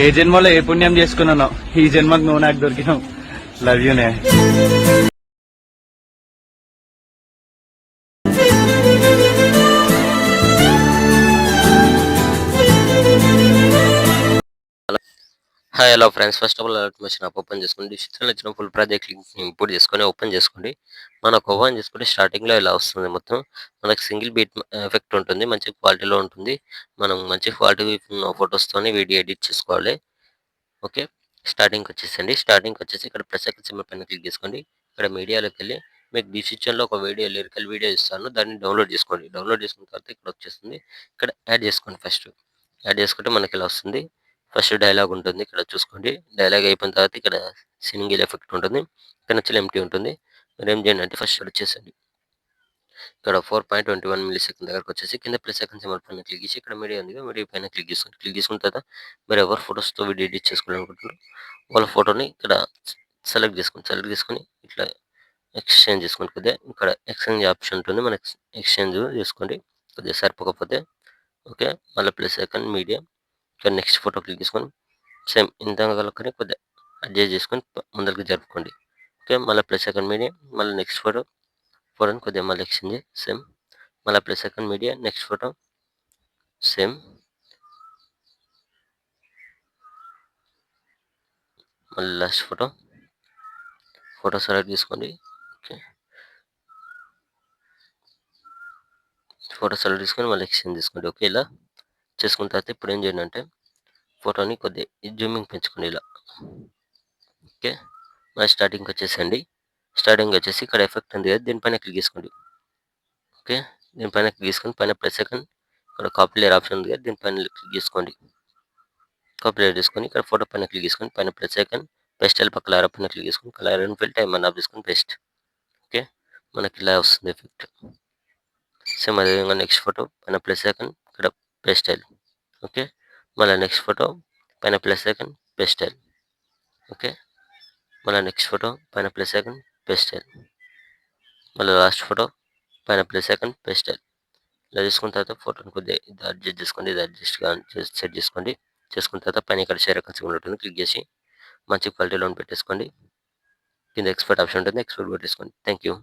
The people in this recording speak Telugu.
ఏ జన్మలో ఏ పుణ్యం చేసుకున్నానో ఈ జన్మకు నువ్వు నాకు దొరికినావు. లవ్ యూనే. Hi hello friends, first of all alert machine app open చేసుకోండి. డిస్క్రిప్షన్లో ఇచ్చిన ఫుల్ ప్రాజెక్ట్ లింక్ ఇంపోర్ట్ చేసుకొని ఓపెన్ చేసుకోండి. మనకు ఓపెన్ చేసుకుంటే స్టార్టింగ్లో ఇలా వస్తుంది. మొత్తం మనకు సింగిల్ బీట్ ఎఫెక్ట్ ఉంటుంది, మంచి క్వాలిటీలో ఉంటుంది. మనం మంచి క్వాలిటీ ఫొటోస్తోని వీడియో ఎడిట్ చేసుకోవాలి. ఓకే, స్టార్టింగ్కి వచ్చేసండి. స్టార్టింగ్కి వచ్చేసి ఇక్కడ ప్లస్ ఐకాన్ సింబల్ పైన క్లిక్ చేసుకోండి. ఇక్కడ మీడియాలోకి వెళ్ళి మీకు డిస్క్రిప్షన్లో ఒక వీడియో లిరికల్ వీడియో ఇస్తాను, దాన్ని డౌన్లోడ్ చేసుకోండి. డౌన్లోడ్ చేసుకున్న తర్వాత ఇక్కడ వచ్చేస్తుంది. ఇక్కడ యాడ్ చేసుకోండి. ఫస్ట్ యాడ్ చేసుకుంటే మనకి ఇలా వస్తుంది. ఫస్ట్ డైలాగ్ ఉంటుంది, ఇక్కడ చూసుకోండి. డైలాగ్ అయిపోయిన తర్వాత ఇక్కడ సింగిల్ ఎఫెక్ట్ ఉంటుంది, ఇక్కడ నుంచి ఎంటీ ఉంటుంది. మీరు ఏం చేయండి అంటే ఫస్ట్ వచ్చేసండి. ఇక్కడ 4.21 మిల్లీ సెకండ్ దగ్గరకు వచ్చేసి కింద ప్లస్ సెకండ్ సింబల్ పైన క్లిక్ చేసి ఇక్కడ మీడియా ఉంది, మీడియా పైన క్లిక్ చేసుకోండి. క్లిక్ చేసుకున్న తర్వాత మీరు ఎవరు ఫొటోస్తో వీడియో ఎడిట్ చేసుకోవాలనుకుంటున్నారు వాళ్ళ ఫోటోని ఇక్కడ సెలెక్ట్ చేసుకోండి. సెలెక్ట్ చేసుకొని ఇట్లా ఎక్స్చేంజ్ చేసుకోండి. కొద్దిగా ఇక్కడ ఎక్స్చేంజ్ ఆప్షన్ ఉంటుంది, మనకి ఎక్స్చేంజ్ చేసుకోండి. కొద్దిగా సరిపోకపోతే ఓకే, మళ్ళీ ప్లస్ సెకండ్ మీడియా ఇక్కడ నెక్స్ట్ ఫోటో క్లిక్ చేసుకొని సేమ్ ఇంత కలుపుకొని కొద్దిగా అడ్జస్ట్ చేసుకొని ముందరికి జరుపుకోండి. ఓకే, మళ్ళీ ప్లస్ సెకండ్ మీడియా మళ్ళీ నెక్స్ట్ ఫోటోని కొద్దిగా మళ్ళీ ఎక్స్చేంజ్ సేమ్, మళ్ళీ plus second media next photo same, మళ్ళీ లాస్ట్ ఫోటో సెలెక్ట్ తీసుకోండి. ఓకే, ఫోటో సెలెక్ట్ తీసుకొని మళ్ళీ ఎక్స్చేంజ్ తీసుకోండి. ఓకే, ఇలా చేసుకున్న తర్వాత ఇప్పుడు ఏం చేయండి అంటే ఫోటోని కొద్దిగా జూమింగ్ పెంచుకోండి ఇలా. ఓకే, మళ్ళీ స్టార్టింగ్కి వచ్చేసండి. స్టార్టింగ్ వచ్చేసి ఇక్కడ ఎఫెక్ట్ ఉంది కదా, దీనిపైన క్లిక్ చేసుకోండి. ఓకే, దీనిపైన క్లిక్ చేసుకొని పైన ప్లస్ సెకండ్ ఇక్కడ కాపీ లేయర్ ఆప్షన్ ఉంది కదా, దీనిపైన క్లిక్ చేసుకోండి. కాపీ లేయర్ తీసుకొని ఇక్కడ ఫోటో పైన క్లిక్ చేసుకొని పైన ప్లస్ సెకండ్ పెస్టల్ పక్కన కలర్ పైన క్లిక్ చేసుకొని colour and fill time of చేసుకొని పేస్ట్. ఓకే, మనకి ఇలా వస్తుంది ఎఫెక్ట్. సేమ్ అదేవిధంగా నెక్స్ట్ ఫోటో పైన ప్లస్ సెకండ్ ఇక్కడ పేస్టైల్. ఓకే, మళ్ళీ నెక్స్ట్ ఫోటో పైన ప్లస్ సెకండ్ పేస్టైల్. ఓకే, మళ్ళీ నెక్స్ట్ ఫోటో పైన ప్లస్ సెకండ్ పేస్టైల్, మళ్ళీ లాస్ట్ ఫోటో పైన ప్లస్ సెకండ్ పేస్టైల్. ఇలా చేసుకున్న తర్వాత ఫోటోని కొద్దిగా ఇది అడ్జస్ట్ చేసుకోండి, ఇది అడ్జస్ట్గా సెట్ చేసుకోండి. చేసుకున్న తర్వాత పైన ఇక్కడ షేర్ ఐకాన్ సింబల్ ఉంటుంది, క్లిక్ చేసి మంచి క్వాలిటీలో పెట్టేసుకోండి. కింద ఎక్స్పోర్ట్ ఆప్షన్ ఉంటుంది, ఎక్స్పోర్ట్ పెట్టేసుకోండి. Thank you.